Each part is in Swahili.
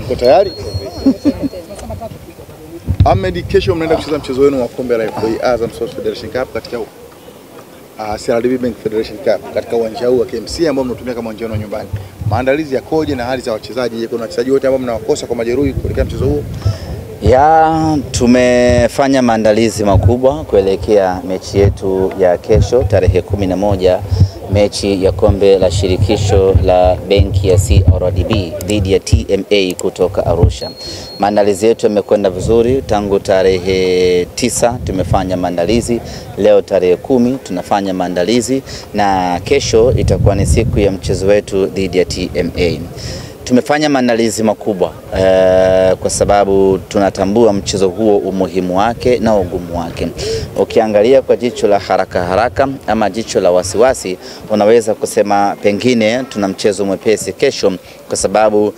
Mko tayari? Ahmed, kesho mnaenda kucheza mchezo wenu wa kombe la FA Azam Sports Federation Cup katika CRDB Bank Federation Cup katika uwanja huu wa KMC ambao mnatumia kama uwanja wenu nyumbani. Maandalizi yakoje na hali za wachezaji? Kuna wachezaji wote ambao mnawakosa kwa majeruhi kuelekea mchezo huu? Ya, tumefanya maandalizi makubwa kuelekea mechi yetu ya kesho tarehe 11, mechi ya kombe la shirikisho la benki ya CRDB dhidi ya TMA kutoka Arusha. Maandalizi yetu yamekwenda vizuri tangu tarehe 9 tumefanya maandalizi, leo tarehe 10 tunafanya maandalizi na kesho itakuwa ni siku ya mchezo wetu dhidi ya TMA. Tumefanya maandalizi makubwa kwa sababu tunatambua mchezo huo umuhimu wake na ugumu wake. Ukiangalia kwa jicho la haraka ama jicho la wasiwasi, unaweza kusema pengine tuna mchezo mwepesi kesho kwa sababu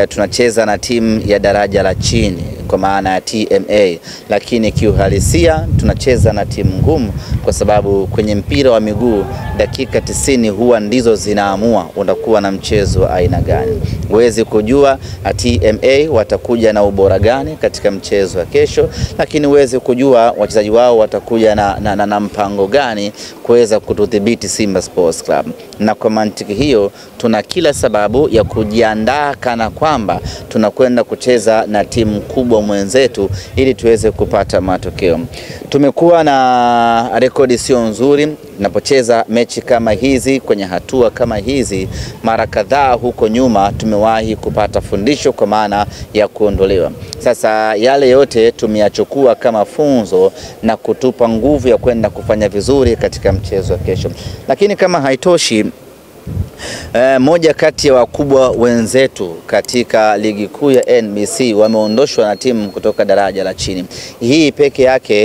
tunacheza na timu ya daraja la chini kwa maana ya TMA, lakini kiuhalisia tunacheza na timu ngumu kwa sababu kwenye mpira wa miguu dakika 90 huwa ndizo zinaamua unakuwa na mchezo wa aina gani. Huwezi kujua TMA watakuja na ubora gani katika mchezo wa kesho, lakini huwezi kujua wachezaji wao watakuja na mpango gani kuweza kutudhibiti Simba Sports Club. Na kwa mantiki hiyo tuna kila sababu ya kujiandaa kana kwamba tunakwenda kucheza na timu kubwa mwenzetu ili tuweze kupata matokeo. Tumekuwa na rekodi sio nzuri tunapocheza mechi kama hizi kwenye hatua kama hizi. Mara kadhaa huko nyuma tumewahi kupata fundisho kwa maana ya kuondolewa. Sasa yale yote tumeyachukua kama funzo na kutupa nguvu ya kwenda kufanya vizuri katika mchezo wa kesho. Lakini kama haitoshi, moja kati ya wakubwa wenzetu katika ligi kuu ya NBC wameondoshwa na timu kutoka daraja la chini. Hii peke yake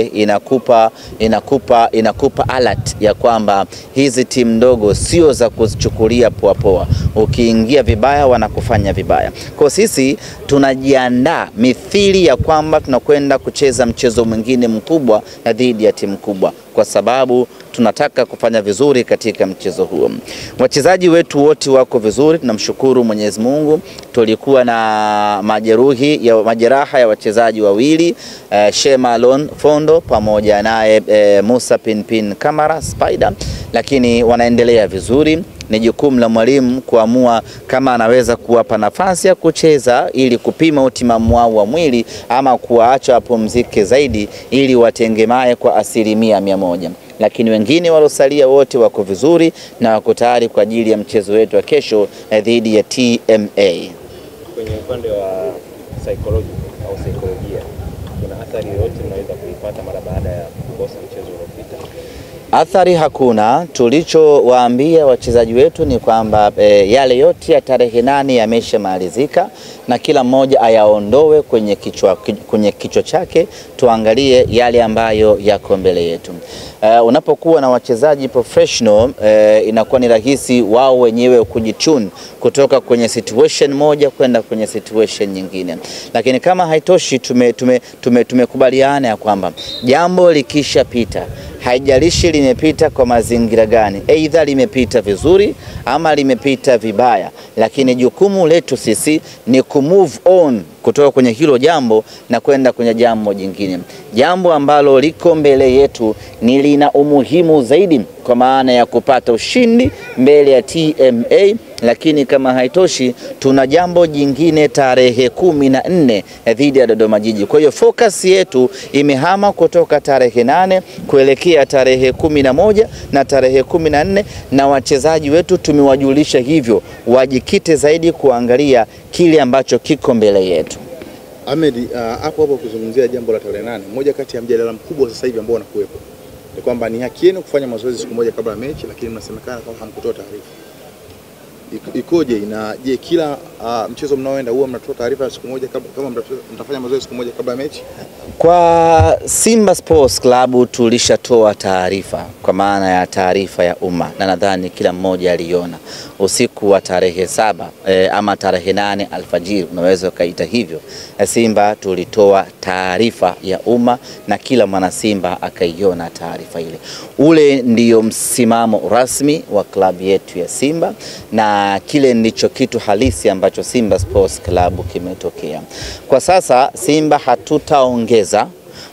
inakupa alert ya kwamba hizi timu ndogo sio za kuzichukulia poa. Ukiingia vibaya wanakufanya vibaya. Kwa sisi tunajiandaa mithili ya kwamba tunakwenda kucheza mchezo mwingine mkubwa na dhidi ya timu kubwa, kwa sababu tunataka kufanya vizuri katika mchezo huo. Wachezaji wetu wote wako vizuri, tunamshukuru Mwenyezi Mungu. Tulikuwa na majeraha ya wachezaji wawili, Shema Alon Fondo pamoja naye Musa Pinpin Kamara Spider, lakini wanaendelea vizuri. Ni jukumu la mwalimu kuamua kama anaweza kuwapa nafasi ya kucheza ili kupima utimamu wao wa mwili ama kuwaacha wapumzike zaidi ili watengemae kwa 100%. Lakini wengine walosalia wote wako vizuri na wako tayari kwa ajili ya mchezo wetu wa kesho dhidi ya TMA. Kwenye upande wa saikolojia, kuna athari yoyote unaweza kuipata mara baada ya kukosa mchezo uliopita? Athari hakuna. Tulichowaambia wachezaji wetu ni kwamba yale yote ya tarehe 8 yameshamalizika na kila mmoja ayaondoe kwenye kichwa chake, tuangalie yale ambayo yako mbele yetu. Unapokuwa na wachezaji professional inakuwa ni rahisi wao wenyewe kujitune kutoka kwenye situation moja kwenda kwenye situation nyingine. Lakini kama haitoshi, tumekubaliana ya kwamba jambo likishapita, haijalishi limepita kwa mazingira gani, aidha limepita vizuri ama limepita vibaya, lakini jukumu letu sisi ni kumove on kutoka kwenye hilo jambo na kwenda kwenye jambo jingine. Jambo ambalo liko mbele yetu ni lina umuhimu zaidi kwa maana ya kupata ushindi mbele ya TMA, lakini kama haitoshi tuna jambo jingine tarehe 14 dhidi ya Dodoma Jiji. Kwa hiyo focus yetu imehama kutoka tarehe 8 kuelekea tarehe 11 na tarehe 14, na wachezaji wetu tumewajulisha hivyo wajikite zaidi kuangalia kile ambacho kiko mbele yetu. Ahmed, hapo kuzungumzia jambo la tarehe 8, moja kati ya mjadala mkubwa sasa hivi ambao unakuwepo ni kwamba ni haki yenu kufanya mazoezi siku moja kabla ya mechi, lakini mnasemekana kama hamkutoa taarifa. Ikoje? Je, kila mchezo mnaoenda huwa mnatoa taarifa siku moja kama mtafanya mazoezi siku moja kabla ya mechi? Kwa Simba Sports Club tulishatoa taarifa kwa maana ya taarifa ya umma, na nadhani kila mmoja aliona usiku wa tarehe 7 ama tarehe 8 alfajiri, unaweza kaita hivyo. Simba tulitoa taarifa ya umma na kila mwana Simba akaiona taarifa ile. Ule ndiyo msimamo rasmi wa klabu yetu ya Simba, na kile ndicho kitu halisi ambacho ambacho Simba Sports Club kimetokea. Kwa sasa Simba hatutaongeza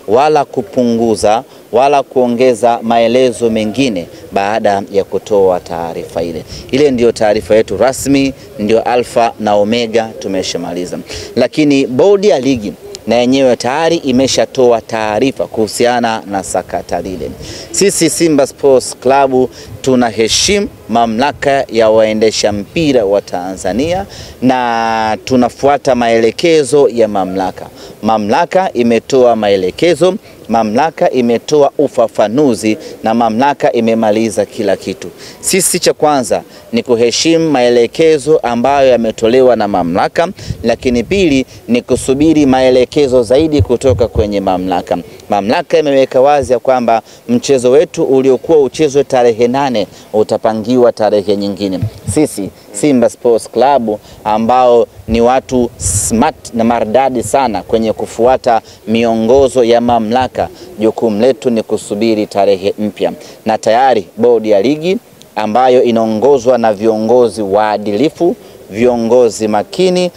wala kupunguza wala kuongeza maelezo mengine baada ya kutoa taarifa ile. Ile ndio taarifa yetu rasmi, ndio alfa na omega, tumeshamaliza. Lakini bodi ya ligi na yenyewe tayari imeshatoa taarifa kuhusiana na sakata lile. Sisi Simba Sports Club tunaheshimu mamlaka ya waendesha mpira wa Tanzania na tunafuata maelekezo ya mamlaka. Mamlaka imetoa maelekezo, mamlaka imetoa ufafanuzi na mamlaka imemaliza kila kitu. Sisi cha kwanza ni kuheshimu maelekezo ambayo yametolewa na mamlaka, lakini pili ni kusubiri maelekezo zaidi kutoka kwenye mamlaka. Mamlaka imeweka wazi ya kwamba mchezo wetu uliokuwa uchezwe tarehe 8 utapangiwa tarehe nyingine. Sisi Simba Sports Club ambao ni watu smart na maridadi sana kwenye kufuata miongozo ya mamlaka, jukumu letu ni kusubiri tarehe mpya. Na tayari bodi ya ligi ambayo inaongozwa na viongozi waadilifu, viongozi makini,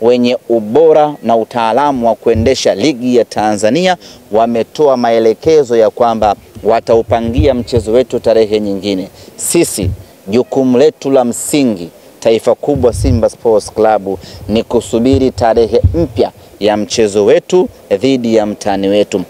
wenye ubora na utaalamu wa kuendesha ligi ya Tanzania wametoa maelekezo ya kwamba wataupangia mchezo wetu tarehe nyingine. Sisi jukumu letu la msingi, taifa kubwa Simba Sports Club, ni kusubiri tarehe mpya ya mchezo wetu dhidi ya mtani wetu.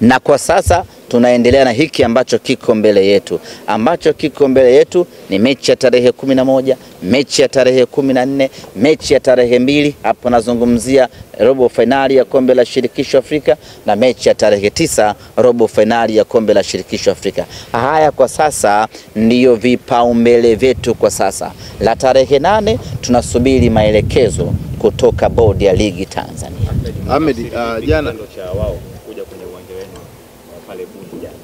Na kwa sasa tunaendelea na hiki ambacho kiko mbele yetu. Ambacho kiko mbele yetu ni mechi ya tarehe 11, mechi ya tarehe 14, mechi ya tarehe 2, hapo nazungumzia robo finali ya kombe la shirikisho Afrika, na mechi ya tarehe 9, robo finali ya kombe la shirikisho Afrika. Haya kwa sasa ndiyo vipaumbele vyetu kwa sasa. La tarehe 8 tunasubiri maelekezo kutoka bodi ya ligi Tanzania. Ahmed, jana cha wao kuja kwenye uwanja wenu pale Bunju jana.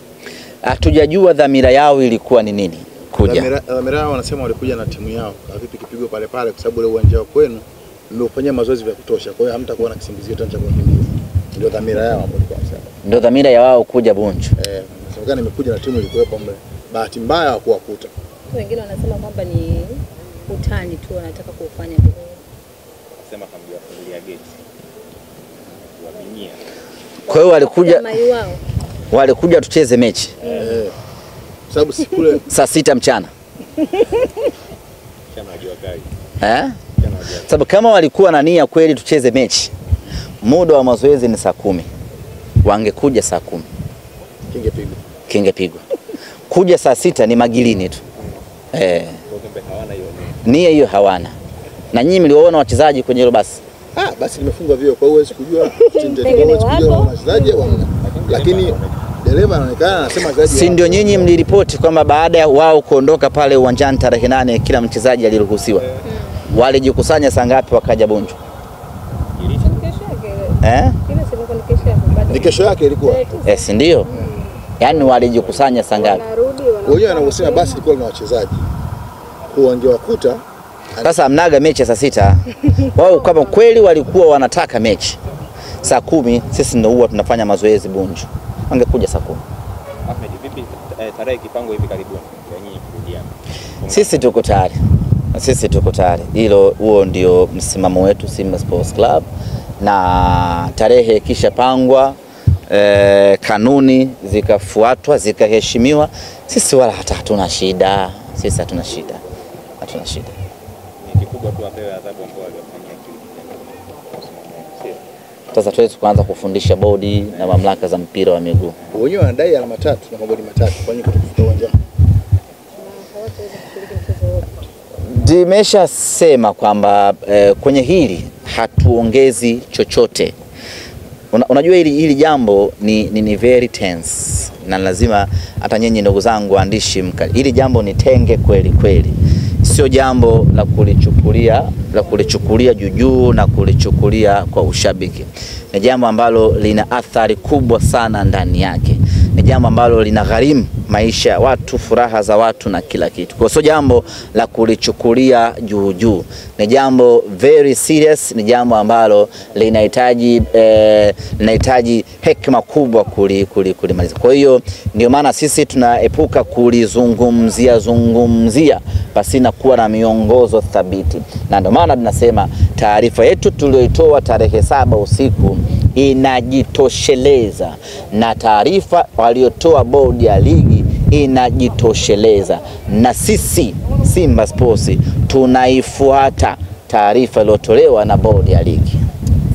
Hatujajua dhamira yao ilikuwa ni nini kuja. Dhamira yao wanasema walikuja na timu yao. Vipi kipigo pale pale kwa sababu ile uwanja wao kwenu mmefanyia mazoezi vya kutosha. Kwa hiyo hamtakuwa na kisingizio tena cha kukimbia. Ndio dhamira yao hapo kwa sasa. Ndio dhamira ya wao kuja Bunju. Nasema nimekuja na timu ilikuwepo mle. Bahati mbaya hawakuwakuta. Wengine wanasema kwamba ni utani tu wanataka kufanya hivyo. Wanasema kamjiwafungulia geti. Wabinia. Kwa hiyo walikuja tucheze mechi. Sababu si kule saa 6 mchana. Mchana jua kali. Sababu kama walikuwa na nia kweli tucheze mechi, muda wa mazoezi ni saa 10. Wangekuja saa 10. Kingepigwa. Kuja saa 6 ni magilini tu. Hawana hiyo nia hiyo hawana. Na nyinyi mliwaona wachezaji kwenye hilo basi? Basi limefungwa vio, kwa hiyo huwezi kujua wachezaji au lakini dereva anaonekana anasema wachezaji. Si ndio nyinyi mliripoti kwamba baada ya wao kuondoka pale uwanjani tarehe 8 kila mchezaji aliruhusiwa? Walijikusanya saa ngapi wakaja Bunju? Ni kesho yake ilikuwa. Si ndio? Yaani walijikusanya saa ngapi? Wenyewe wanaosema basi ilikuwa na wachezaji. Wangewakuta. Sasa mnaga mechi saa 6. Wao kama kweli walikuwa wanataka mechi saa 10, sisi ndio huwa tunafanya mazoezi Bunju. Wangekuja saa 10. Ahmed, vipi tarehe kipango hivi karibuni ya nyinyi kurudiana? Sisi tuko tayari. Huo ndio msimamo wetu Simba Sports Club, na tarehe kisha pangwa, kanuni zikafuatwa, zikaheshimiwa, sisi wala hatuna shida. Sisi hatuna shida. Ni kikubwa tu apewe adhabu ambayo alifanyia kile kitendo. Sasa tuweze kuanza kufundisha bodi na mamlaka za mpira wa miguu. Wenyewe wanadai alama 3 na mabodi 3. Kwa nini kutofuta uwanja? Dimesha sema kwamba kwenye hili hatuongezi chochote. Unajua hili jambo ni very tense, na lazima hata nyinyi ndugu zangu waandishi hili jambo ni tenge kweli kweli. Sio jambo la kulichukulia juu na kulichukulia kwa ushabiki. Ni jambo ambalo lina athari kubwa sana ndani yake. Ni jambo ambalo linagharimu maisha ya watu, furaha za watu na kila kitu. Kwa sio jambo la kulichukulia juu juu, ni jambo very serious, ni jambo ambalo linahitaji hekima kubwa kulimaliza. Kwa hiyo ndio maana sisi tunaepuka kulizungumzia pasina kuwa na miongozo thabiti, na ndio maana tunasema taarifa yetu tuliyoitoa tarehe 7 usiku inajitosheleza, na taarifa waliotoa bodi ya ligi inajitosheleza, na sisi Simba Sports tunaifuata taarifa iliyotolewa na bodi ya ligi.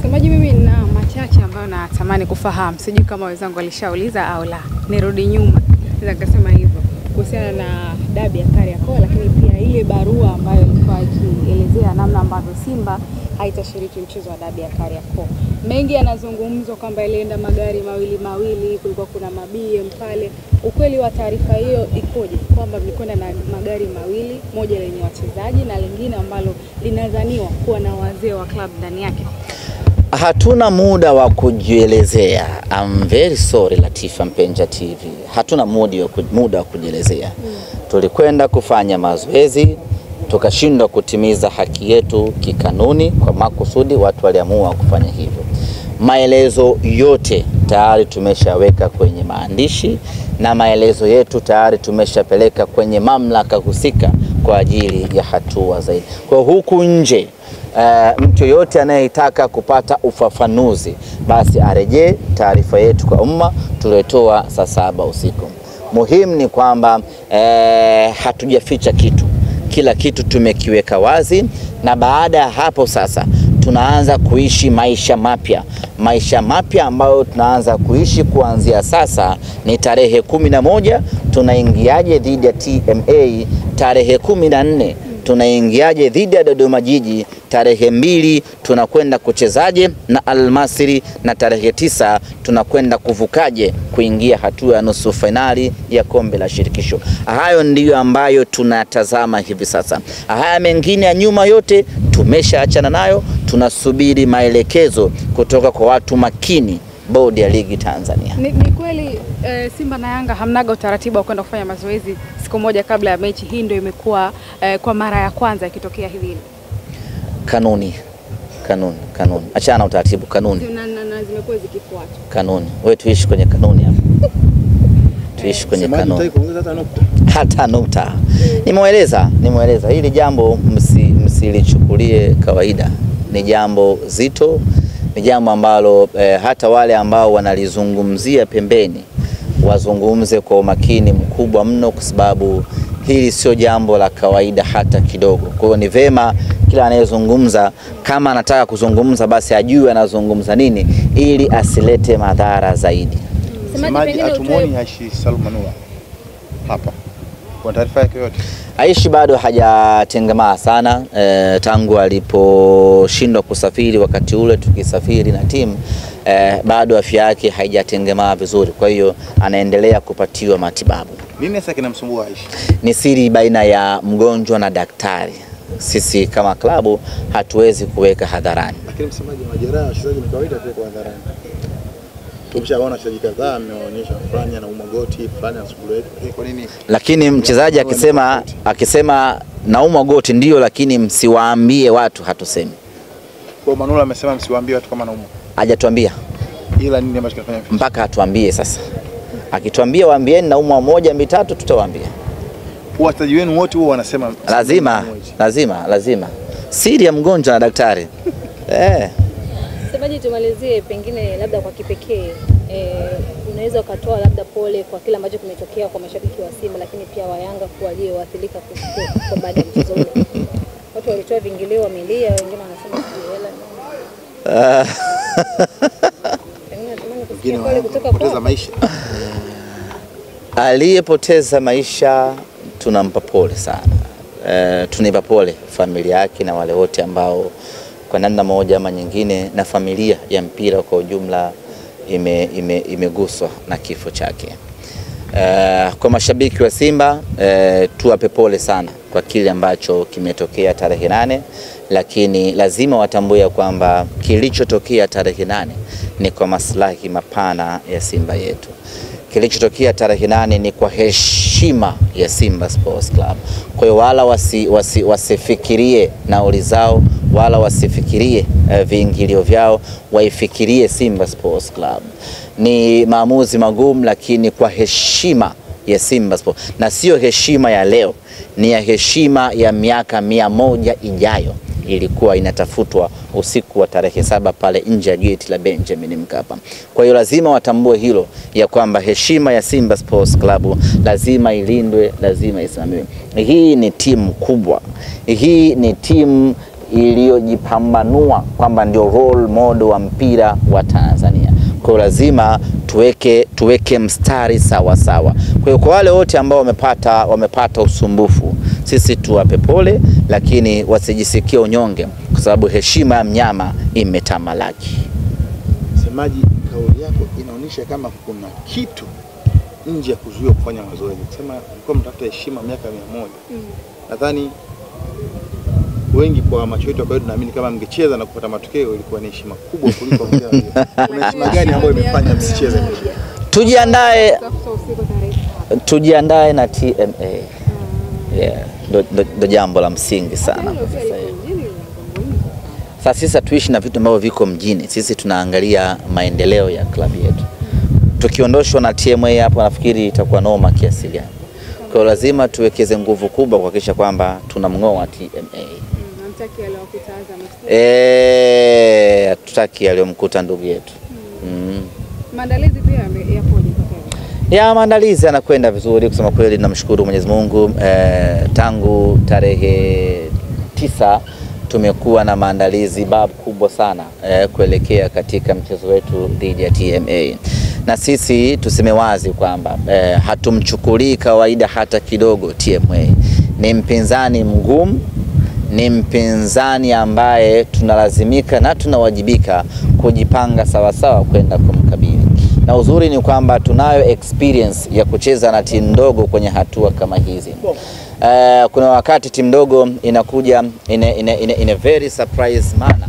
Semaji, mimi na machache ambayo natamani kufahamu, sijui kama wenzangu walishauliza au la. Nirudi nyuma, naweza kusema hivyo kuhusiana na dabi ya Kariakoo, lakini pia ile barua ambayo ilikuwa ikielezea namna ambavyo Simba haitashiriki mchezo wa dabi ya Kariakoo. Mengi yanazungumzwa kwamba ilienda magari mawili, kulikuwa kuna mabm pale. Ukweli wa taarifa hiyo ikoje, kwamba mlikwenda na magari mawili, moja lenye wachezaji na lingine ambalo linadhaniwa kuwa na wazee wa club ndani yake? Hatuna muda wa kujielezea. I'm very sorry Latifa Mpenja TV. Hatuna muda wa kujielezea. Tulikwenda kufanya mazoezi, tukashindwa kutimiza haki yetu kikanuni, kwa makusudi watu waliamua kufanya hivyo. Maelezo yote tayari tumeshaweka kwenye maandishi, na maelezo yetu tayari tumeshapeleka kwenye mamlaka husika kwa ajili ya hatua zaidi. Kwa huku nje, mtu yote anayetaka kupata ufafanuzi basi arejee taarifa yetu kwa umma tuliotoa saa 7 usiku. Muhimu ni kwamba hatujaficha kitu. Kila kitu tumekiweka wazi, na baada ya hapo sasa tunaanza kuishi maisha mapya ambayo tunaanza kuishi kuanzia sasa. Ni tarehe 11 tunaingiaje dhidi ya TMA, tarehe 14 tunaingiaje dhidi ya Dodoma Jiji, tarehe 2 tunakwenda kuchezaje na Al-Masri, na tarehe 9 tunakwenda kuvukaje kuingia hatua ya nusu finali ya kombe la shirikisho. Hayo ndiyo ambayo tunatazama hivi sasa. Haya mengine ya nyuma yote tumeshaachana nayo, tunasubiri maelekezo kutoka kwa watu makini bodi ya ligi Tanzania. Ni kweli Simba na Yanga hamnaga utaratibu wa kwenda kufanya mazoezi siku moja kabla ya mechi? Hii ndio imekuwa kwa mara ya kwanza ikitokea hivi. Kanuni. Achana utaratibu, kanuni. Na zimekuwa zikifuatwa. Kanuni. Wewe tuishi kwenye kanuni hapa. Tuishi kwenye kanuni. Hata nukta. Nimeeleza hili jambo msilichukulie kawaida. Ni jambo zito, ni jambo ambalo hata wale ambao wanalizungumzia pembeni wazungumze kwa umakini mkubwa mno, kwa sababu hili sio jambo la kawaida hata kidogo. Kwa hiyo ni vema kila anayezungumza, kama anataka kuzungumza basi ajue anazungumza nini, ili asilete madhara zaidi. Semaji, atumuoni Aishi Salum Manula hapa? Kwa taarifa yake yote, Aishi bado hajatengemaa sana tangu aliposhindwa kusafiri wakati ule tukisafiri na timu. Bado afya yake haijatengemaa vizuri, kwa hiyo anaendelea kupatiwa matibabu. Nini sasa kinamsumbua Aishi? Ni siri baina ya mgonjwa na daktari. Sisi kama klabu hatuwezi kuweka hadharani. Lakini msemaji, majeraha wachezaji ni kawaida tu kwa hadharani. Tumeshaona wachezaji kadhaa ameonyesha fulani na umagoti, fulani anasubiri. Kwa nini? Lakini mchezaji akisema naumwa goti ndio, lakini msiwaambie watu, hatusemi. Kwa Manula amesema msiwaambie watu kama naumwa. Hajatuambia. Ila nini ambacho kinafanya mpaka atuambie sasa. Akituambia waambieni naumwa 1 2 3 tutawaambia. Wachezaji wenu wote huwa wanasema lazima. Siri ya mgonjwa na daktari. Semaji, tumalizie pengine labda kwa kipekee, unaweza ukatoa labda pole kwa kila ambacho kimetokea kwa mashabiki wa Simba, lakini pia wa Yanga kwa walioathirika kwa baada ya mchezo ule. Watu walitoa vingilio, wamelia, wengine wanasema hela. Wengine kupoteza maisha. Aliyepoteza maisha tunampa pole sana. Tunaipa pole familia yake na wale wote ambao kwa namna moja ama nyingine, na familia ya mpira kwa ujumla imeguswa na kifo chake. Kwa mashabiki wa Simba tuwape pole sana kwa kile ambacho kimetokea tarehe 8, lakini lazima watambue kwamba kilichotokea tarehe 8 ni kwa maslahi mapana ya Simba yetu. Kilichotokea tarehe 8 ni kwa heshima ya Simba Sports Club. Kwa hiyo wala wasifikirie nauli zao, wala wasifikirie viingilio vyao, waifikirie Simba Sports Club. Ni maamuzi magumu, lakini kwa heshima ya Simba Sports, na sio heshima ya leo, ni ya heshima ya miaka 100 ijayo ilikuwa inatafutwa usiku wa tarehe 7 pale nje ya gate la Benjamin Mkapa. Kwa hiyo lazima watambue hilo, ya kwamba heshima ya Simba Sports Club lazima ilindwe, lazima isimamiwe. Hii ni timu kubwa, hii ni timu iliyojipambanua kwamba ndio role model wa mpira wa Tanzania. Kwa hiyo lazima tuweke mstari sawa sawa. Kwa hiyo kwa wale wote ambao wamepata usumbufu, sisi tuwape pole, lakini wasijisikie unyonge kwa sababu heshima ya mnyama imetamalaki. Semaji, kauli yako inaonyesha kama kuna kitu nje ya kuzuia kufanya mazoezi. Kusema kwa mtafuta heshima miaka 100. Nadhani wengi kwa macho yetu kwa tunaamini kama mngecheza na kupata matokeo ilikuwa ni heshima kubwa kuliko mchezo. Kuna heshima gani ambayo imefanya msicheze? Tujiandae na TMA. Yeah, ndo jambo la msingi sana kwa sasa hivi. Sasa sisi tuishi na vitu ambavyo viko mjini. Sisi tunaangalia maendeleo ya klabu yetu. Tukiondoshwa na TMA hapo, nafikiri itakuwa noma kiasi gani. Kwa hiyo lazima tuwekeze nguvu kubwa kuhakikisha kwamba tunamngoa TMA. Hamtaki aliyokuta Azam. Tutaki aliyomkuta ndugu yetu. Maandalizi pia yapoje kwa ya maandalizi yanakwenda vizuri kusema kweli, namshukuru Mwenyezi Mungu. Tangu tarehe 9 tumekuwa na maandalizi kubwa sana kuelekea katika mchezo wetu dhidi ya TMA. Na sisi tuseme wazi kwamba hatumchukulii kawaida hata kidogo. TMA ni mpinzani mgumu, ni mpinzani ambaye tunalazimika na tunawajibika kujipanga sawa sawa kwenda kumkabili. Na uzuri ni kwamba tunayo experience ya kucheza na timu ndogo kwenye hatua kama hizi. Kuna wakati timu ndogo inakuja in a very surprise manner